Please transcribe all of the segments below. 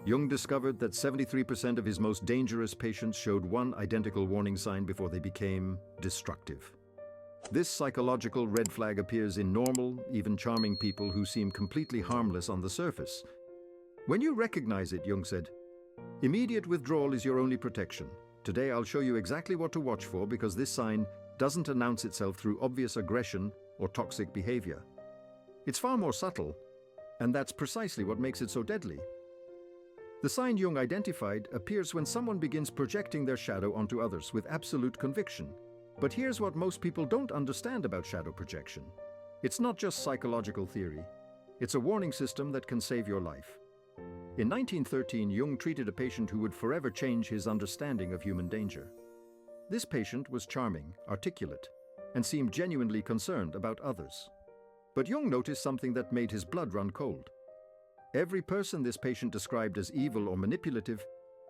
Jung discovered that 73% of his most dangerous patients showed one identical warning sign before they became destructive. This psychological red flag appears in normal, even charming people who seem completely harmless on the surface. When you recognize it, Jung said, immediate withdrawal is your only protection. Today I'll show you exactly what to watch for because this sign doesn't announce itself through obvious aggression or toxic behavior. It's far more subtle, and that's precisely what makes it so deadly. The sign Jung identified appears when someone begins projecting their shadow onto others with absolute conviction. But here's what most people don't understand about shadow projection. It's not just psychological theory. It's a warning system that can save your life. In 1913, Jung treated a patient who would forever change his understanding of human danger. This patient was charming, articulate, and seemed genuinely concerned about others. But Jung noticed something that made his blood run cold. Every person this patient described as evil or manipulative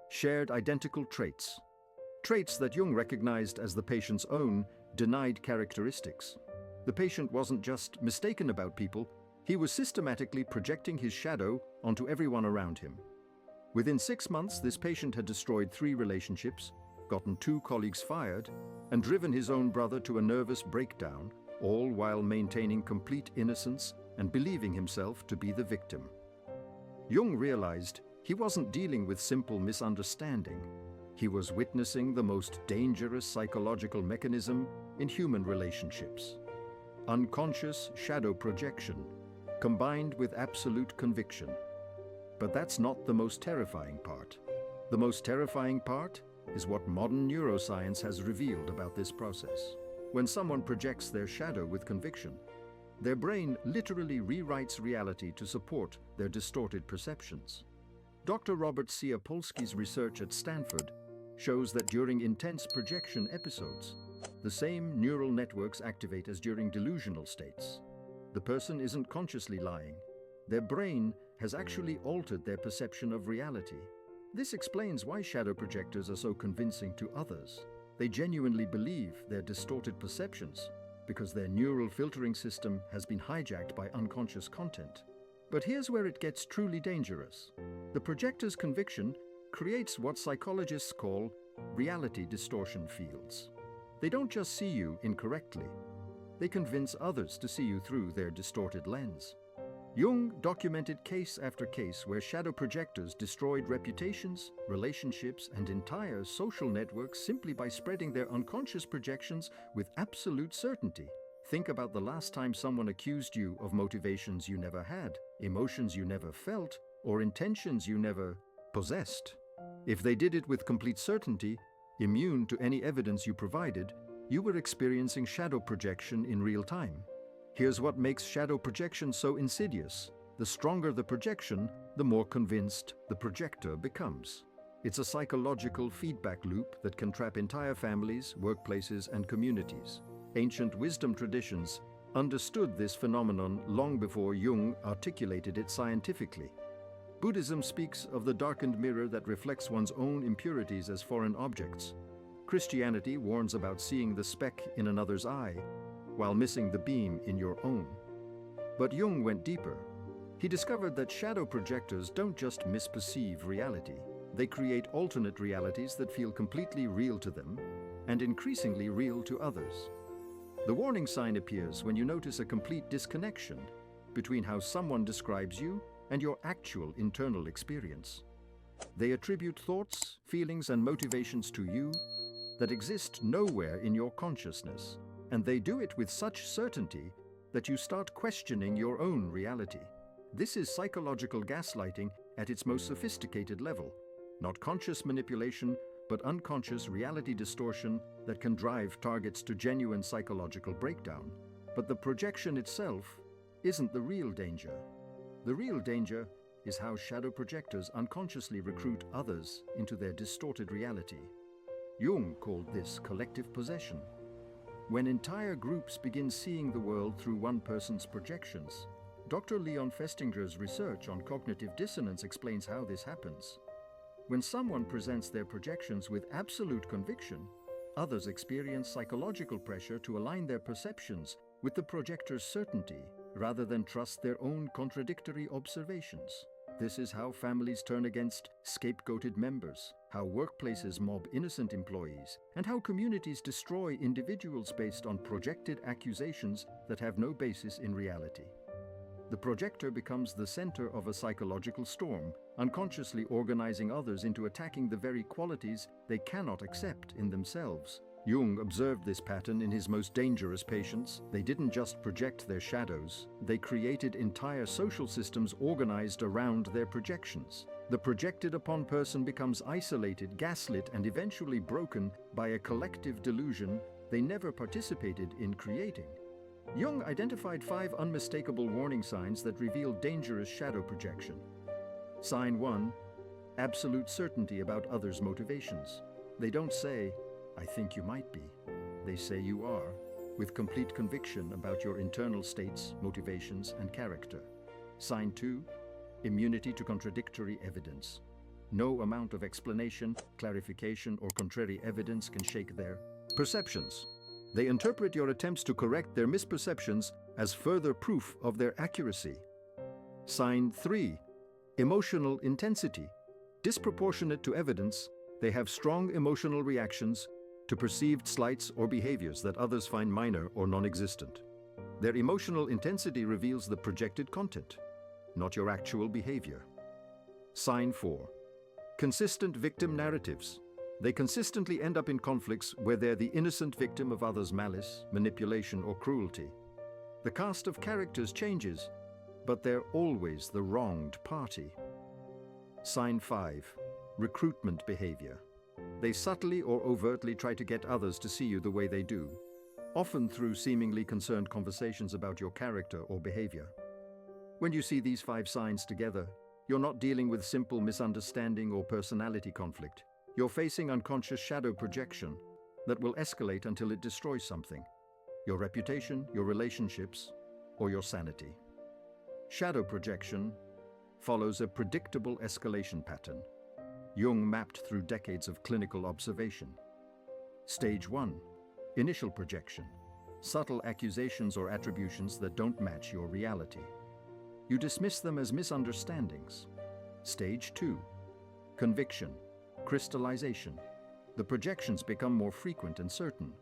shared identical traits. Traits that Jung recognized as the patient's own denied characteristics. The patient wasn't just mistaken about people, he was systematically projecting his shadow onto everyone around him. Within 6 months, this patient had destroyed 3 relationships, gotten 2 colleagues fired, and driven his own brother to a nervous breakdown, all while maintaining complete innocence and believing himself to be the victim. Jung realized he wasn't dealing with simple misunderstanding. He was witnessing the most dangerous psychological mechanism in human relationships. Unconscious shadow projection, combined with absolute conviction. But that's not the most terrifying part. The most terrifying part is what modern neuroscience has revealed about this process. When someone projects their shadow with conviction, their brain literally rewrites reality to support their distorted perceptions. Dr. Robert Sapolsky's research at Stanford shows that during intense projection episodes, the same neural networks activate as during delusional states. The person isn't consciously lying. Their brain has actually altered their perception of reality. This explains why shadow projectors are so convincing to others. They genuinely believe their distorted perceptions because their neural filtering system has been hijacked by unconscious content. But here's where it gets truly dangerous. The projector's conviction creates what psychologists call reality distortion fields. They don't just see you incorrectly. They convince others to see you through their distorted lens. Jung documented case after case where shadow projectors destroyed reputations, relationships, and entire social networks simply by spreading their unconscious projections with absolute certainty. Think about the last time someone accused you of motivations you never had, emotions you never felt, or intentions you never possessed. If they did it with complete certainty, immune to any evidence you provided, you were experiencing shadow projection in real time. Here's what makes shadow projection so insidious. The stronger the projection, the more convinced the projector becomes. It's a psychological feedback loop that can trap entire families, workplaces, and communities. Ancient wisdom traditions understood this phenomenon long before Jung articulated it scientifically. Buddhism speaks of the darkened mirror that reflects one's own impurities as foreign objects. Christianity warns about seeing the speck in another's eye, while missing the beam in your own. But Jung went deeper. He discovered that shadow projectors don't just misperceive reality. They create alternate realities that feel completely real to them and increasingly real to others. The warning sign appears when you notice a complete disconnection between how someone describes you and your actual internal experience. They attribute thoughts, feelings, and motivations to you that exist nowhere in your consciousness, and they do it with such certainty that you start questioning your own reality. This is psychological gaslighting at its most sophisticated level, not conscious manipulation, but unconscious reality distortion that can drive targets to genuine psychological breakdown. But the projection itself isn't the real danger. The real danger is how shadow projectors unconsciously recruit others into their distorted reality. Jung called this collective possession. When entire groups begin seeing the world through one person's projections, Dr. Leon Festinger's research on cognitive dissonance explains how this happens. When someone presents their projections with absolute conviction, others experience psychological pressure to align their perceptions with the projector's certainty rather than trust their own contradictory observations. This is how families turn against scapegoated members, how workplaces mob innocent employees, and how communities destroy individuals based on projected accusations that have no basis in reality. The projector becomes the center of a psychological storm, unconsciously organizing others into attacking the very qualities they cannot accept in themselves. Jung observed this pattern in his most dangerous patients. They didn't just project their shadows, they created entire social systems organized around their projections. The projected upon person becomes isolated, gaslit, and eventually broken by a collective delusion they never participated in creating. Jung identified 5 unmistakable warning signs that reveal dangerous shadow projection. Sign 1: absolute certainty about others' motivations. They don't say, "I think you might be." They say you are, with complete conviction about your internal states, motivations, and character. Sign 2: immunity to contradictory evidence. No amount of explanation, clarification, or contrary evidence can shake their perceptions. They interpret your attempts to correct their misperceptions as further proof of their accuracy. Sign 3: emotional intensity. Disproportionate to evidence, they have strong emotional reactions to perceived slights or behaviors that others find minor or non-existent. Their emotional intensity reveals the projected content, not your actual behavior. Sign 4: consistent victim narratives. They consistently end up in conflicts where they're the innocent victim of others' malice, manipulation, or cruelty. The cast of characters changes, but they're always the wronged party. Sign 5: recruitment behavior. They subtly or overtly try to get others to see you the way they do, often through seemingly concerned conversations about your character or behavior. When you see these 5 signs together, you're not dealing with simple misunderstanding or personality conflict. You're facing unconscious shadow projection that will escalate until it destroys something: your reputation, your relationships, or your sanity. Shadow projection follows a predictable escalation pattern Jung mapped through decades of clinical observation. Stage 1: initial projection. Subtle accusations or attributions that don't match your reality. You dismiss them as misunderstandings. Stage 2: conviction, crystallization. The projections become more frequent and certain.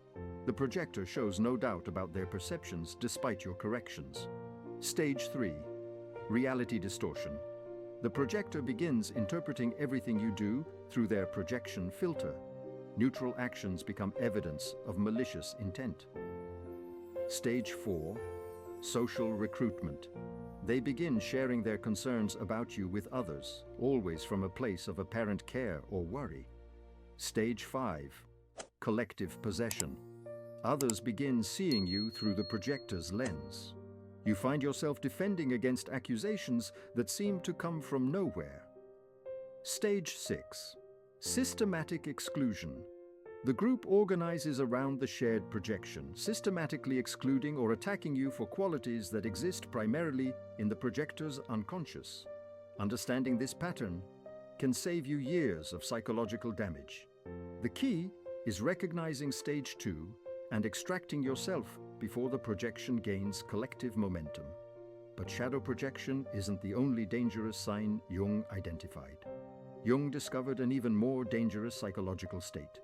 The projector shows no doubt about their perceptions despite your corrections. Stage 3: reality distortion. The projector begins interpreting everything you do through their projection filter. Neutral actions become evidence of malicious intent. Stage 4: social recruitment. They begin sharing their concerns about you with others, always from a place of apparent care or worry. Stage 5: collective possession. Others begin seeing you through the projector's lens. You find yourself defending against accusations that seem to come from nowhere. Stage 6: systematic exclusion. The group organizes around the shared projection, systematically excluding or attacking you for qualities that exist primarily in the projector's unconscious. Understanding this pattern can save you years of psychological damage. The key is recognizing stage 2 and extracting yourself before the projection gains collective momentum. But shadow projection isn't the only dangerous sign Jung identified. Jung discovered an even more dangerous psychological state: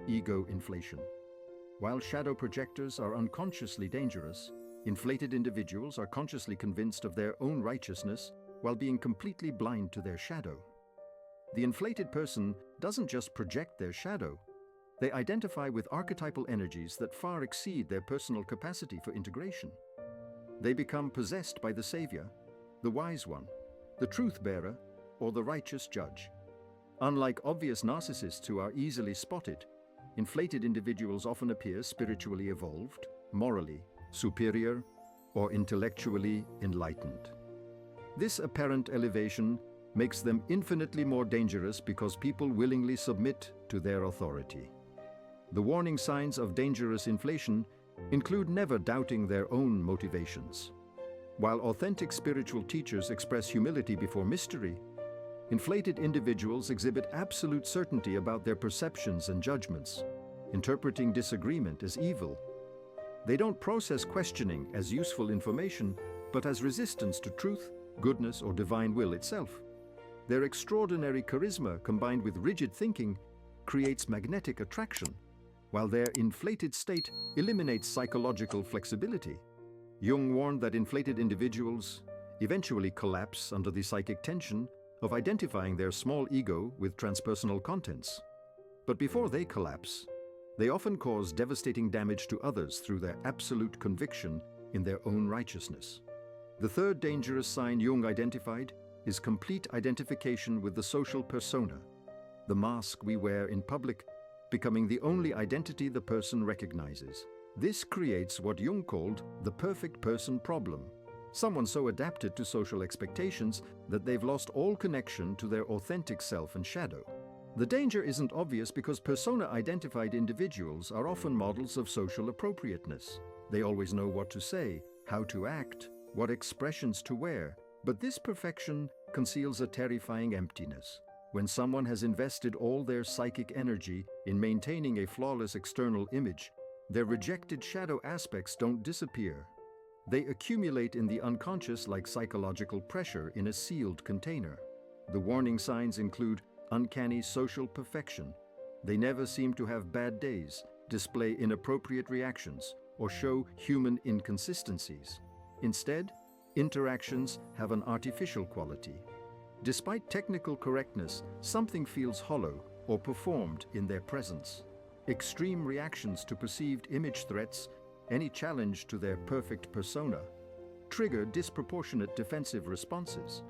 ego inflation. While shadow projectors are unconsciously dangerous, inflated individuals are consciously convinced of their own righteousness while being completely blind to their shadow. The inflated person doesn't just project their shadow, they identify with archetypal energies that far exceed their personal capacity for integration. They become possessed by the savior, the wise one, the truth bearer, or the righteous judge. Unlike obvious narcissists who are easily spotted, inflated individuals often appear spiritually evolved, morally superior, or intellectually enlightened. This apparent elevation makes them infinitely more dangerous because people willingly submit to their authority. The warning signs of dangerous inflation include never doubting their own motivations. While authentic spiritual teachers express humility before mystery, inflated individuals exhibit absolute certainty about their perceptions and judgments, interpreting disagreement as evil. They don't process questioning as useful information, but as resistance to truth, goodness, or divine will itself. Their extraordinary charisma combined with rigid thinking creates magnetic attraction, while their inflated state eliminates psychological flexibility. Jung warned that inflated individuals eventually collapse under the psychic tension of identifying their small ego with transpersonal contents. But before they collapse, they often cause devastating damage to others through their absolute conviction in their own righteousness. The third dangerous sign Jung identified is complete identification with the social persona, the mask we wear in public, becoming the only identity the person recognizes. This creates what Jung called the perfect person problem. Someone so adapted to social expectations that they've lost all connection to their authentic self and shadow. The danger isn't obvious because persona-identified individuals are often models of social appropriateness. They always know what to say, how to act, what expressions to wear, but this perfection conceals a terrifying emptiness. When someone has invested all their psychic energy in maintaining a flawless external image, their rejected shadow aspects don't disappear. They accumulate in the unconscious like psychological pressure in a sealed container. The warning signs include uncanny social perfection. They never seem to have bad days, display inappropriate reactions, or show human inconsistencies. Instead, interactions have an artificial quality. Despite technical correctness, something feels hollow or performed in their presence. Extreme reactions to perceived image threats, any challenge to their perfect persona, trigger disproportionate defensive responses.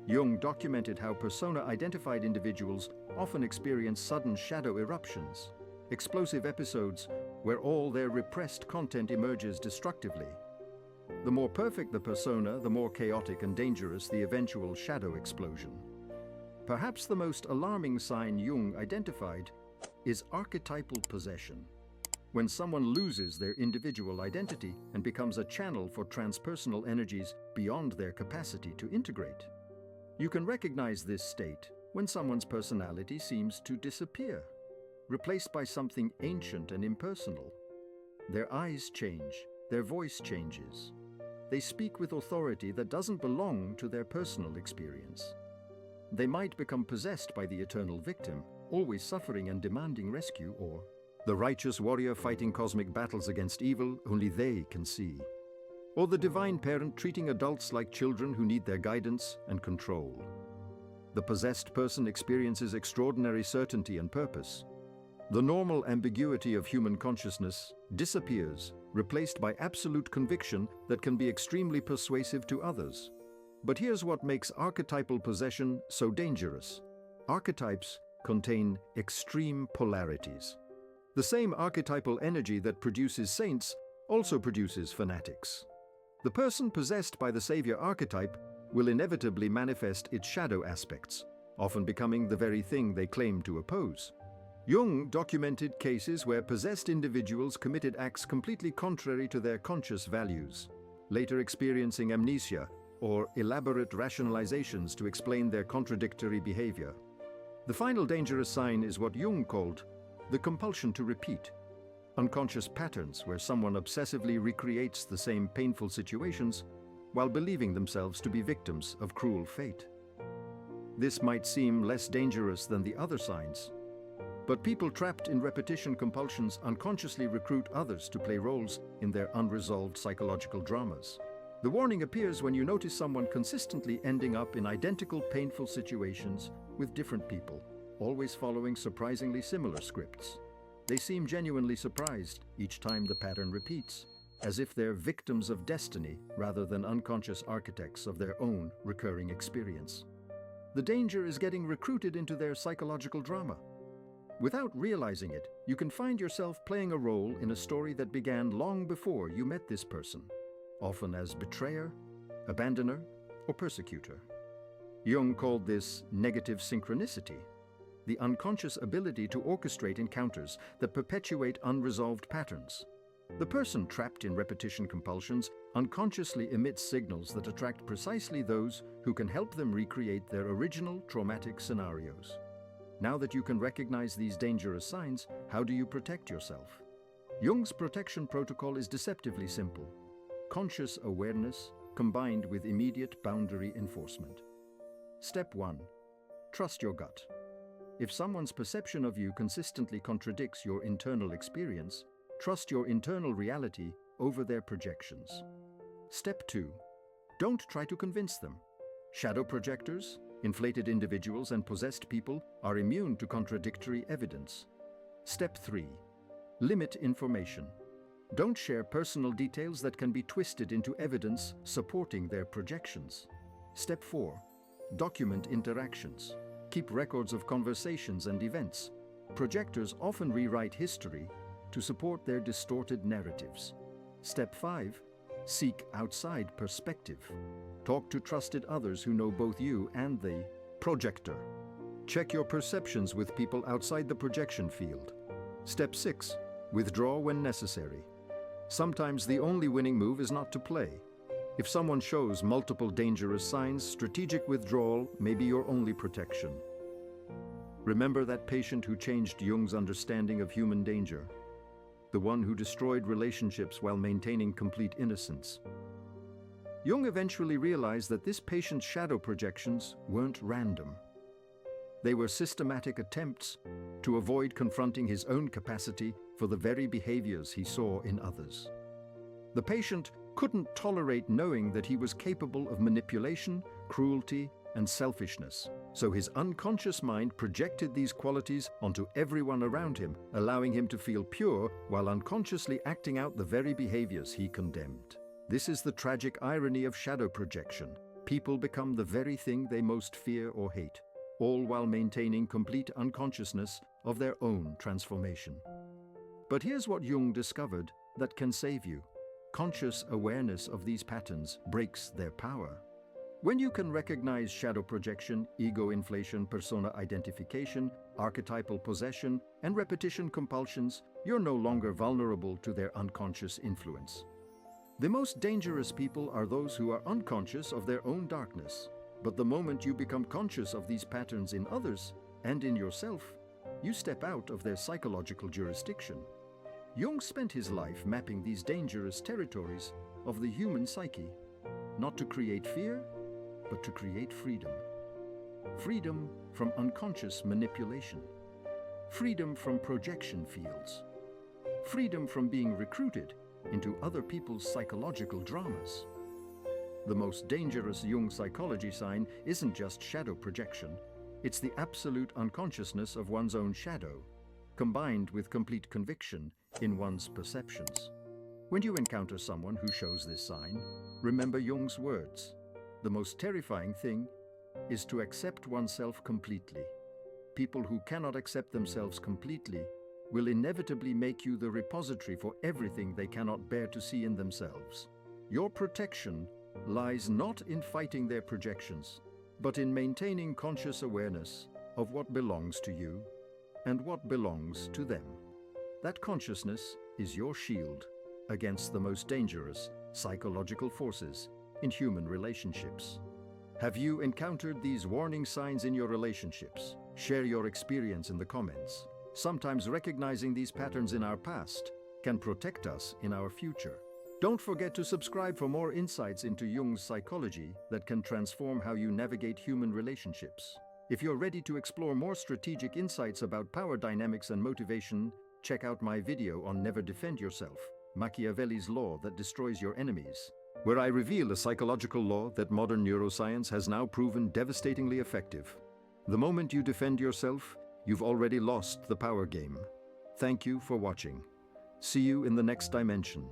Jung documented how persona-identified individuals often experience sudden shadow eruptions, explosive episodes where all their repressed content emerges destructively. The more perfect the persona, the more chaotic and dangerous the eventual shadow explosion. Perhaps the most alarming sign Jung identified is archetypal possession. When someone loses their individual identity and becomes a channel for transpersonal energies beyond their capacity to integrate. You can recognize this state when someone's personality seems to disappear, replaced by something ancient and impersonal. Their eyes change, their voice changes. They speak with authority that doesn't belong to their personal experience. They might become possessed by the eternal victim, always suffering and demanding rescue, or the righteous warrior fighting cosmic battles against evil only they can see. Or the divine parent treating adults like children who need their guidance and control. The possessed person experiences extraordinary certainty and purpose. The normal ambiguity of human consciousness disappears, replaced by absolute conviction that can be extremely persuasive to others. But here's what makes archetypal possession so dangerous. Archetypes contain extreme polarities. The same archetypal energy that produces saints also produces fanatics. The person possessed by the savior archetype will inevitably manifest its shadow aspects, often becoming the very thing they claim to oppose. Jung documented cases where possessed individuals committed acts completely contrary to their conscious values, later experiencing amnesia or elaborate rationalizations to explain their contradictory behavior. The final dangerous sign is what Jung called the compulsion to repeat, unconscious patterns where someone obsessively recreates the same painful situations while believing themselves to be victims of cruel fate. This might seem less dangerous than the other signs, but people trapped in repetition compulsions unconsciously recruit others to play roles in their unresolved psychological dramas. The warning appears when you notice someone consistently ending up in identical painful situations with different people, always following surprisingly similar scripts. They seem genuinely surprised each time the pattern repeats, as if they're victims of destiny rather than unconscious architects of their own recurring experience. The danger is getting recruited into their psychological drama. Without realizing it, you can find yourself playing a role in a story that began long before you met this person, often as betrayer, abandoner, or persecutor. Jung called this negative synchronicity, the unconscious ability to orchestrate encounters that perpetuate unresolved patterns. The person trapped in repetition compulsions unconsciously emits signals that attract precisely those who can help them recreate their original traumatic scenarios. Now that you can recognize these dangerous signs, how do you protect yourself? Jung's protection protocol is deceptively simple: conscious awareness combined with immediate boundary enforcement. Step 1. Trust your gut. If someone's perception of you consistently contradicts your internal experience, trust your internal reality over their projections. Step 2. Don't try to convince them. Shadow projectors, inflated individuals, and possessed people are immune to contradictory evidence. Step 3. Limit information. Don't share personal details that can be twisted into evidence supporting their projections. Step 4. Document interactions. Keep records of conversations and events. Projectors often rewrite history to support their distorted narratives. Step 5. Seek outside perspective. Talk to trusted others who know both you and the projector. Check your perceptions with people outside the projection field. Step 6. Withdraw when necessary. Sometimes the only winning move is not to play. If someone shows multiple dangerous signs, strategic withdrawal may be your only protection. Remember that patient who changed Jung's understanding of human danger, the one who destroyed relationships while maintaining complete innocence. Jung eventually realized that this patient's shadow projections weren't random. They were systematic attempts to avoid confronting his own capacity for the very behaviors he saw in others. The patient couldn't tolerate knowing that he was capable of manipulation, cruelty, and selfishness, so his unconscious mind projected these qualities onto everyone around him, allowing him to feel pure while unconsciously acting out the very behaviors he condemned. This is the tragic irony of shadow projection. People become the very thing they most fear or hate, all while maintaining complete unconsciousness of their own transformation. But here's what Jung discovered that can save you. Conscious awareness of these patterns breaks their power. When you can recognize shadow projection, ego inflation, persona identification, archetypal possession, and repetition compulsions, you're no longer vulnerable to their unconscious influence. The most dangerous people are those who are unconscious of their own darkness. But the moment you become conscious of these patterns in others and in yourself, you step out of their psychological jurisdiction. Jung spent his life mapping these dangerous territories of the human psyche, not to create fear, but to create freedom. Freedom from unconscious manipulation. Freedom from projection fields. Freedom from being recruited into other people's psychological dramas. The most dangerous Jung psychology sign isn't just shadow projection, it's the absolute unconsciousness of one's own shadow, combined with complete conviction in one's perceptions. When you encounter someone who shows this sign, remember Jung's words. The most terrifying thing is to accept oneself completely. People who cannot accept themselves completely will inevitably make you the repository for everything they cannot bear to see in themselves. Your protection lies not in fighting their projections, but in maintaining conscious awareness of what belongs to you and what belongs to them. That consciousness is your shield against the most dangerous psychological forces in human relationships. Have you encountered these warning signs in your relationships? Share your experience in the comments. Sometimes recognizing these patterns in our past can protect us in our future. Don't forget to subscribe for more insights into Jung's psychology that can transform how you navigate human relationships. If you're ready to explore more strategic insights about power dynamics and motivation, check out my video on Never Defend Yourself, Machiavelli's law that destroys your enemies, where I reveal a psychological law that modern neuroscience has now proven devastatingly effective. The moment you defend yourself, you've already lost the power game. Thank you for watching. See you in the next dimension.